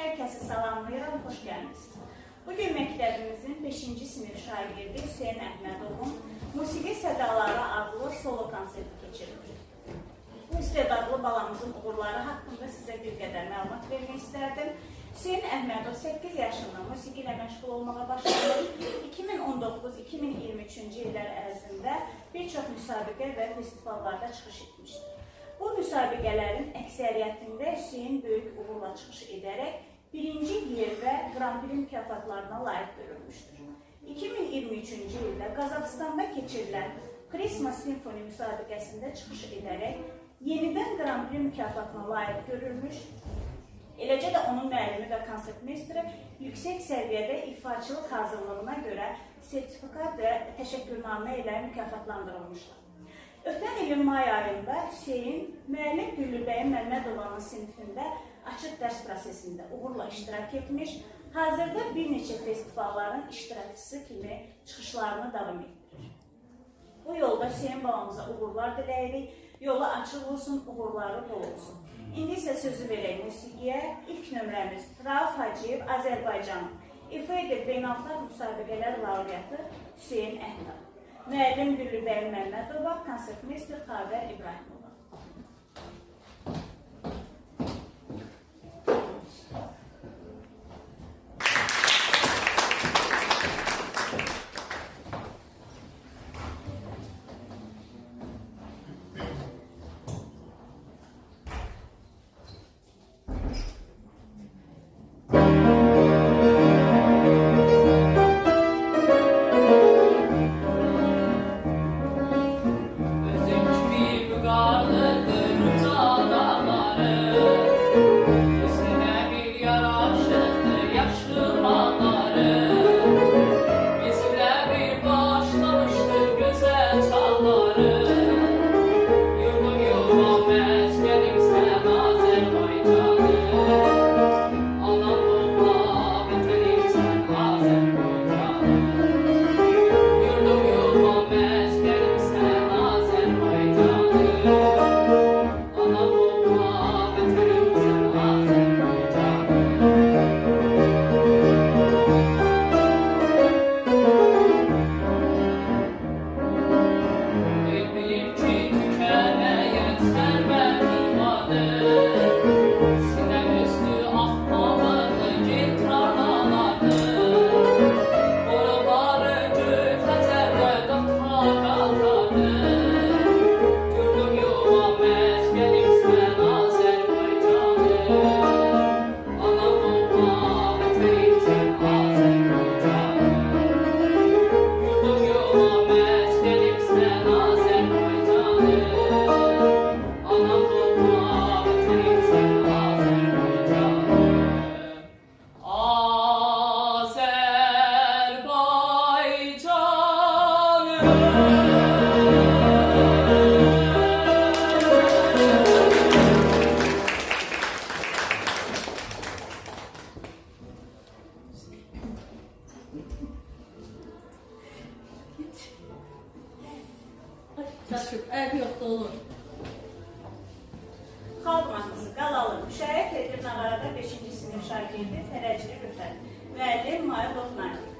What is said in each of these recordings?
Herkese salamlayıram, hoş geldiniz. Bugün məktəbimizin 5-ci sinif şagirdi Hüseyin Əhmədovun Musiqi Sədaları adlı solo konserti keçirilir. Bu istedadlı balamızın uğurları haqqında sizə bir qədər məlumat vermək istərdim. Hüseyin Əhmədov 8 yaşında musiqi ilə məşğul olmağa başlamış. 2019-2023-cü illər ərzində bir çox müsabiqə və festivallarda çıxış etmişdir. Bu müsabiqələrin əksəriyyətində Hüseyin böyük uğurla çıxış edərək birinci yer və Grand Prix mükafatlarına layiq görülmüşdür. 2023-cü ildə Qazaxıstanda keçirilən Christmas Symphony müsabiqəsində çıxış edərək yenidən Grand Prix mükafatına layiq görülmüş. Eləcə də onun müəllimi və konsertmeisteri yüksək səviyyədə ifaçılıq hazırlığına görə sertifikat və təşəkkürnamə ilə mükafatlandırılmışlar. Ötən ilin may ayında Hüseyin müəllim Güllübəyin Məmmədovanın sinifində açıq dərs prosesində uğurla iştirak etmiş, hazırda bir neçə festivalların iştirakçısı kimi çıxışlarını davam etdirir. Bu yolda Hüseyin balamıza uğurlar diləyirik, yolu açıq olsun, uğurları bol olsun. İndi isə sözü verək musiqiyə. İlk nömrəmiz Rauf Hacıyev, Azərbaycan. İFED Beynəlxalq Müsabiqələr laureatı Hüseyin Əhmədov. Müəllim Güllübəyin Məmmədova, konsertmeister Xavər İbrahimova. Əgər yoxda olur. Xalq mahnısı Qalalı Müşayiət Edir Nağarada 5-ci sinif şagirdi Fərəcli Rüfət. Müəllim Mayılov Nadir.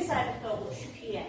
Sabitoğlu, Şükriye.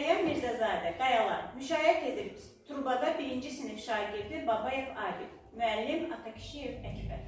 Müəyyən Mirzəzadə Qayalar müşayiət edib Turbada 1-ci sinif şagirdi Babayev Arif, müəllim Atakişiyev Əkbər.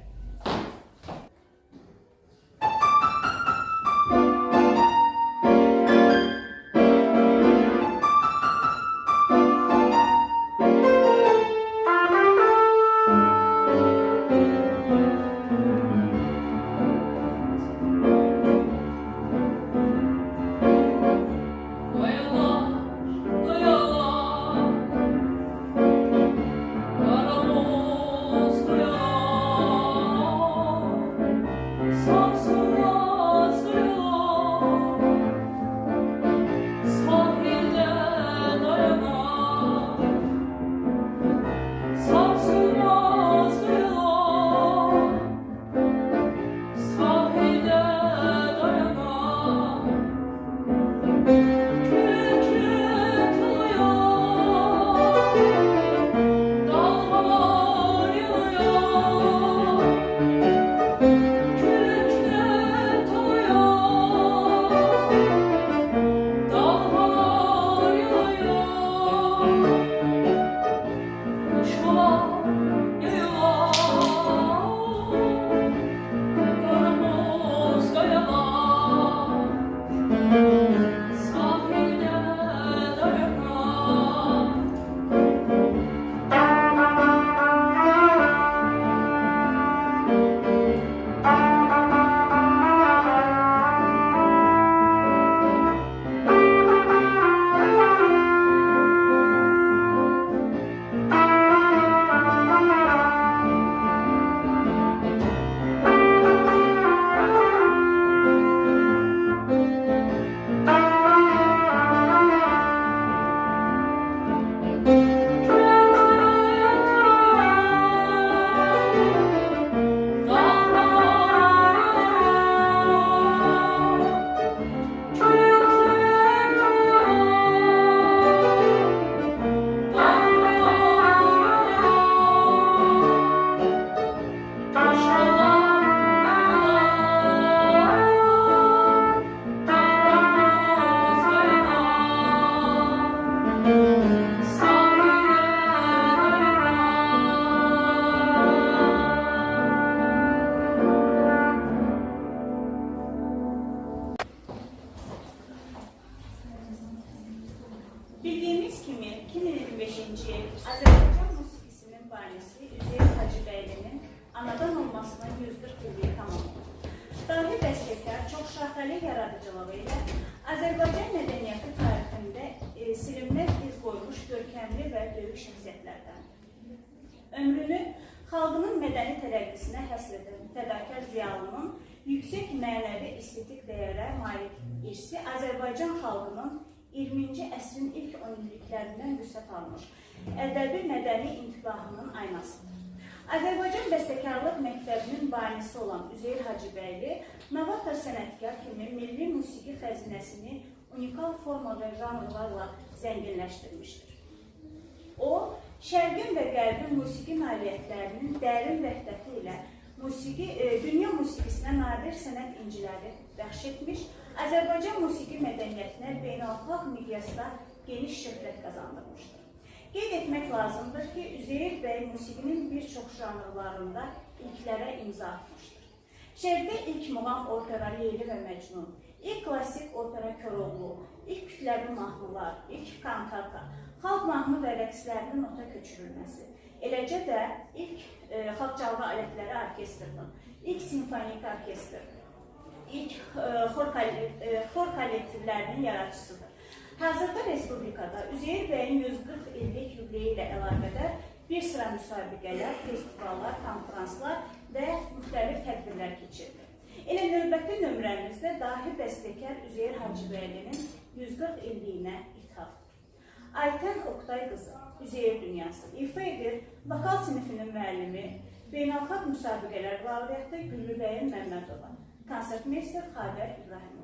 Bildiyimiz kimi 2025-ci il Azərbaycan musiqisinin banisi Üzeyir Hacıbəylinin anadan olmasının 140 illiyi tamamlanır. Dahi bəstəkar çox şaxəli yaradıcılığı ilə Azərbaycan mədəniyyəti tarixində silinməz iz qoymuş görkəmli və böyük şəxsiyyətlərdən. Ömrünü xalqının mədəni tərəqqisinə həsr edən fədakar ziyalının yüksək mənəvi estetik dəyərə malik irsi Azərbaycan xalqının 20-ci əsrin ilk 10 illiklərindən vüsət almış ədəbi mədəni intiqahının aynasıdır. Azərbaycan bəstəkarlıq məktəbinin banisi olan Üzeyir Hacıbəyli novator sənətkar kimi milli musiqi xəzinəsini unikal forma və janrlarla zənginləşdirmişdir. O, şərqin və qərbin musiqi nailiyyətlərinin dərin vəhdəti ilə dünya musiqisinə nadir sənət inciləri bəxş etmiş, Azərbaycan musiqi mədəniyyətinə beynəlxalq miqyasda geniş şöhrət qazandırmışdır. Qeyd etmək lazımdır ki, Üzeyir bəy musiqinin bir çox janrlarında ilklərə imza atmışdır. Şərqdə ilk muğam opera Leyli və Məcnun, ilk klassik opera Koroğlu, ilk kütləvi mahnılar, ilk kantata, xalq mahnı və rəqslərinin nota köçürülməsi, eləcə də ilk xalq çalğı alətləri orkestrinin, ilk simfonik orkestr, ilk xor kollektivlərinin yaradıcısıdır. Hazırda Respublikada Üzeyir bəyin 140 illik yubileyi ilə əlaqədar bir sıra müsabiqələr, festivallar, konferanslar və müxtəlif tədbirlər keçirilir. Elə növbəti nömrəmizdə dahi bəstəkar Üzeyir Hacıbəylinin 140 illiyinə ithafdır. Aytən Oktay qızı, Üzeyir dünyası, ifa edir vokal sinifinin müəllimi, beynəlxalq müsabiqələr laureatı Güllübəyin Məmmədova, konsertmeyster Xavər İbrahimova.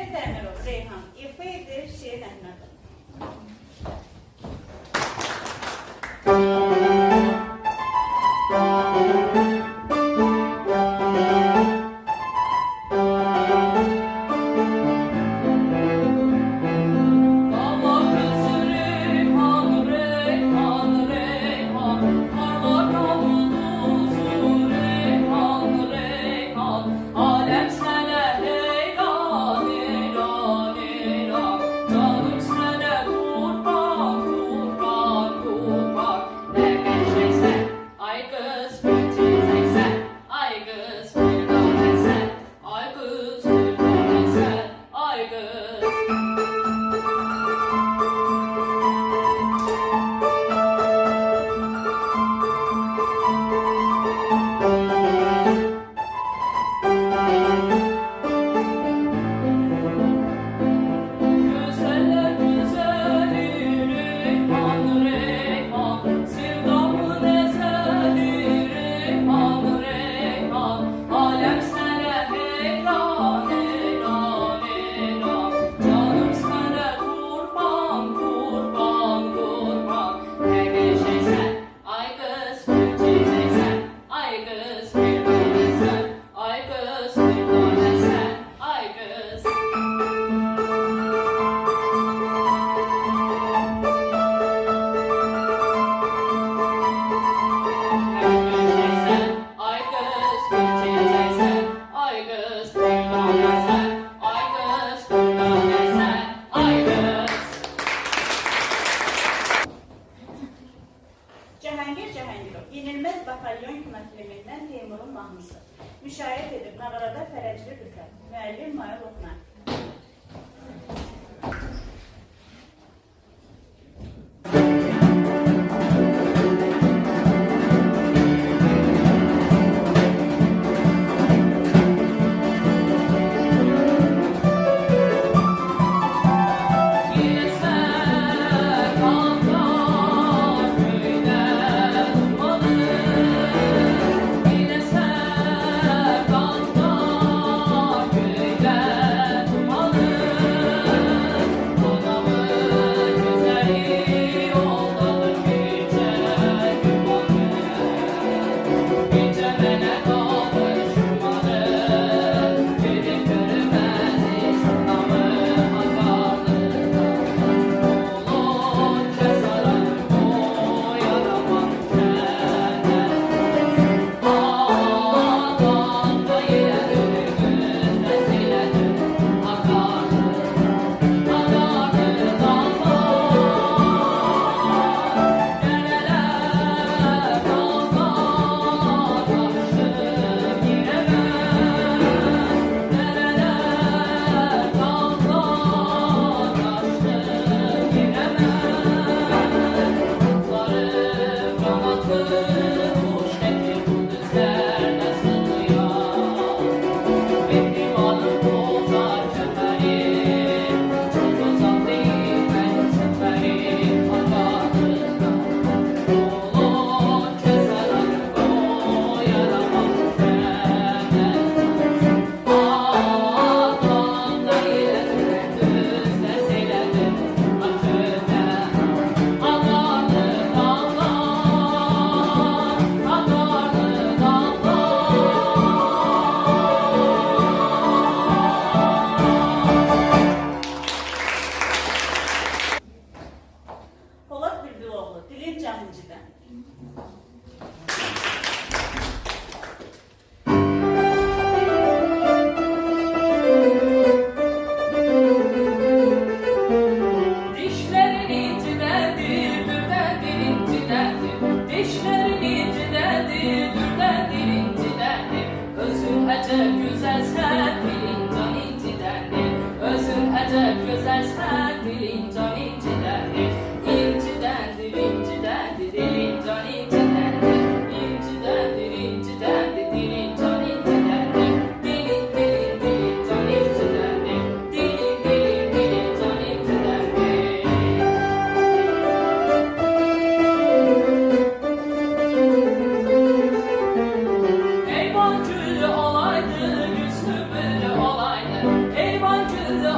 Cəhəngir Dəmirov, Reyhan, İfa edir, Hüseyin Əhmədov. Cəhəngir Cəhəngirov, Yenilməz Batalyon kino filmindən Teymurun mahnısı. Müşayiət edib nağarada Fərəcli Rüfət, müəllim Mayıl Oxman. Eyvan küllü olaydı, yüzlü olaydı. Eyvan küllü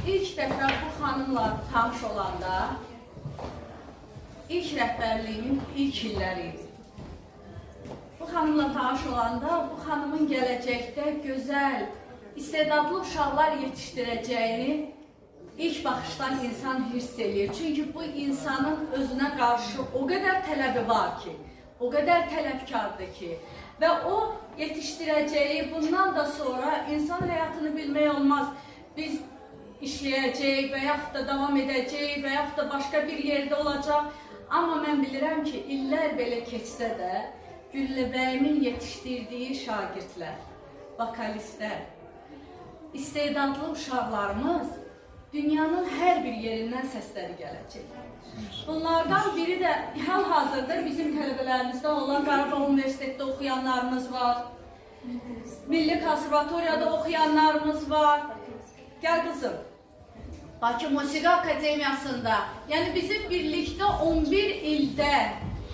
ilk dəfə bu xanımla tanış olanda, ilk rəhbərliyimin ilk illəri idi. Bu xanımla tanış olanda, bu xanımın gələcəkdə gözəl, istedadlı uşaqlar yetişdirəcəyini ilk baxışdan insan hiss edir. Çünki bu insanın özünə qarşı o qədər tələbi var ki, o qədər tələbkardır ki, və o yetişdirəcəyi bundan da sonra insan həyatını bilmək olmaz. Biz işləyəcəyik və yaxud da davam edəcəyik və yaxud da başqa bir yerdə olacaq. Amma mən bilirəm ki, illər belə keçsə də Gülləbəyimin yetişdirdiyi şagirdlər, vokalistlər, istedadlı uşaqlarımız dünyanın hər bir yerindən səsləri gələcək. Bunlardan biri də hal-hazırda bizim tələbələrimizdə olan Qarabağ Universitetdə oxuyanlarımız var. Milli Konservatoriyada oxuyanlarımız var. Gəl qızım. Bakı Musiqi Akademiyasında, yəni bizim birlikdə 11 ildə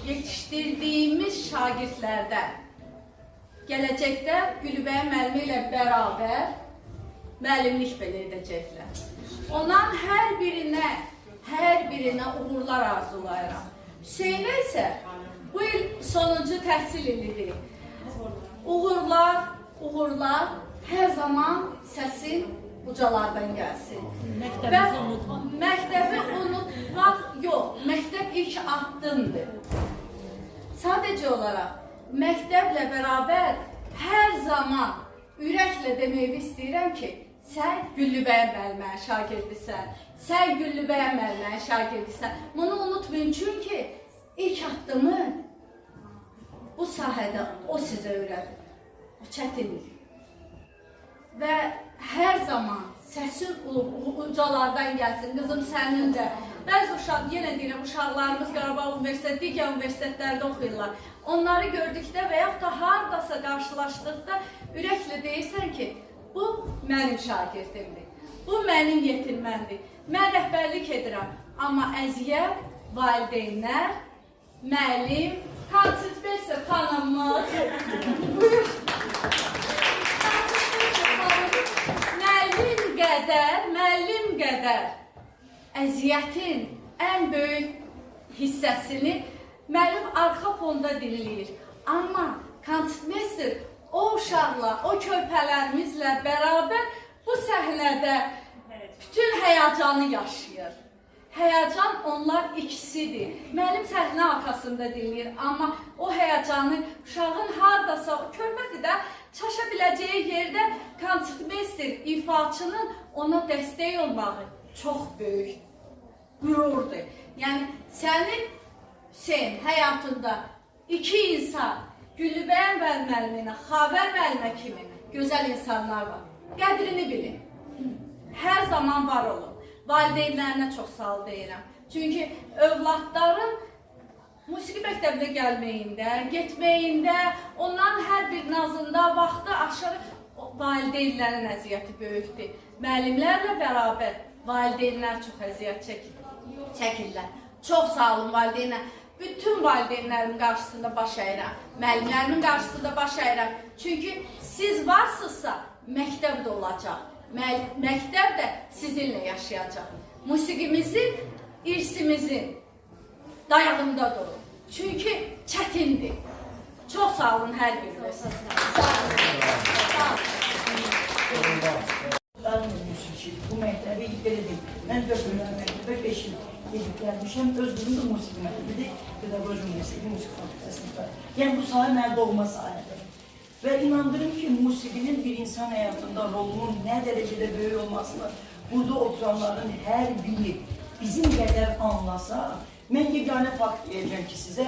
yetişdirdiyimiz şagirdlərdən gələcəkdə Gülbəy müəllimi ilə bərabər müəllimlik belə edəcəklər. Ondan hər birinə uğurlar arzulayıram. Hüseynə isə bu il sonuncu təhsil ilidir. Uğurlar hər zaman səsin ucalardan gəlsin. Məktəbi unutmaq yox, məktəb ilk addımdır. Sadəcə olaraq məktəblə bərabər hər zaman ürəklə demək istəyirəm ki, sən Güllübəy müəllimənin şagirdisən, sən Güllübəy müəllimənin şagirdisən. Bunu unutmayın, çünki ilk addımı bu sahədə o sizə öyrədir. O çətindir. Və hər zaman səsin ucalardan gəlsin, qızım sənin də. Bəzi yenə deyirəm, uşaqlarımız Qarabağ Universiteti, digər universitetlərdə oxuyurlar. Onları gördükdə və yaxud da haradasa qarşılaşdıqda ürəklə deyirsən ki, bu mənim şagirdimdir, bu mənim yetirməndir. Mən rəhbərlik edirəm, amma əziyyət, valideynlər, müəllim, konservator xanımımız, buyur. Müəllim qədər əziyyətin ən böyük hissəsini müəllim arxa fonda dinləyir. Amma konservator o uşaqla, o körpələrimizlə bərabər bu səhnədə bütün həyəcanı yaşayır. Həyəcan onlar ikisidir. Müəllim səhnə arxasında dinləyir, amma o həyəcanı uşağın haradasa, körbədir də, çaşa biləcəyi yerdə konservator, ifaçının ona dəstək olmağı çox böyük qürurdur. Yəni, sənin Hüseyn həyatında iki insan, Güllübəy müəlliminə, Xavər müəllimə kimi gözəl insanlar var. Qədrini bilin. Hər zaman var olun. Valideynlərinə çox sağ ol deyirəm. Çünki övladların musiqi məktəbinə gəlməyində, getməyində, onların hər bir nazında, vaxtı aşırı valideynlərin əziyyəti böyükdür. Müəllimlərlə bərabər valideynlər çox əziyyət çəkirlər. Çox sağ olun valideynlər. Bütün valideynlərimin qarşısında baş əyirəm. Müəllimlərimin qarşısında baş əyirəm. Çünki siz varsınızsa, məktəb də olacaq. Məktəb də sizinlə yaşayacaq. Musiqimizin, irsimizin dayağında durun. Çünki çətindir. Çox sağ olun hər biriniz. Ben bu məktəbi belə deyim. Mən 4 il məktəbə 5 il gedib gəlmişəm. Özümün də musiqi məktəbidir. Pedaqoji Universiteti Musiqi Fakültəsində. Yəni bu sahə mənim doğma sahədir. Və inandırım ki, musiqinin bir insan həyatında rolunun nə dərəcədə böyük olmasını burada oturanların hər biri bizim qədər anlasa, mən yeganə fakt deyəcəm ki, sizə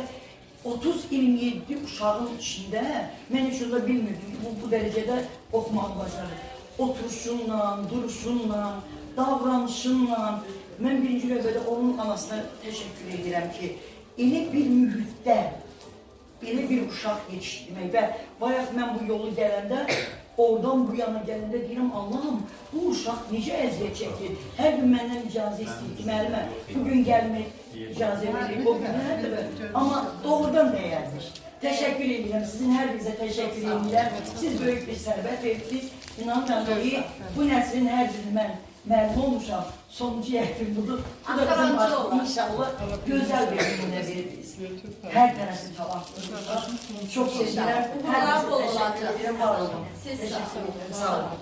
30-27 uşağın içində mən heç orada bilmirdim, bu dərəcədə oxumağı bacarır. Oturuşunla, duruşunla, davranışınla mən birinci növbədə onun anasına təşəkkür edirəm ki, elə bir mühitdə belə bir uşaq yetişdirmək və bayaq mən bu yolu gələndə, oradan bu yana gələndə deyirəm, Allahım, bu uşaq necə əziyyət çəkir? Hər gün məndən icazə istəyir ki, müəllimə, bugün gəlmək icazə veririk, o günlərdir. Amma doğrudan dəyərdir. Təşəkkür edirəm, sizin hər birinizə təşəkkür edirəm. Siz böyük bir sərvət verdiniz. İnanın ki, bu nəslin hər birini mən Məmnun olmuşam. Sonuncu yəqin budur. Bu da bizim Axırıncı artıq olan. inşallah gözəl bir nümunə verdiniz. Hər tərəfin talantlı. Çox sevinirəm. Hər Uğurlar birisi bol təşəkkür olacaq. edirəm. Var olun. Siz sağ olun. Sağ olun.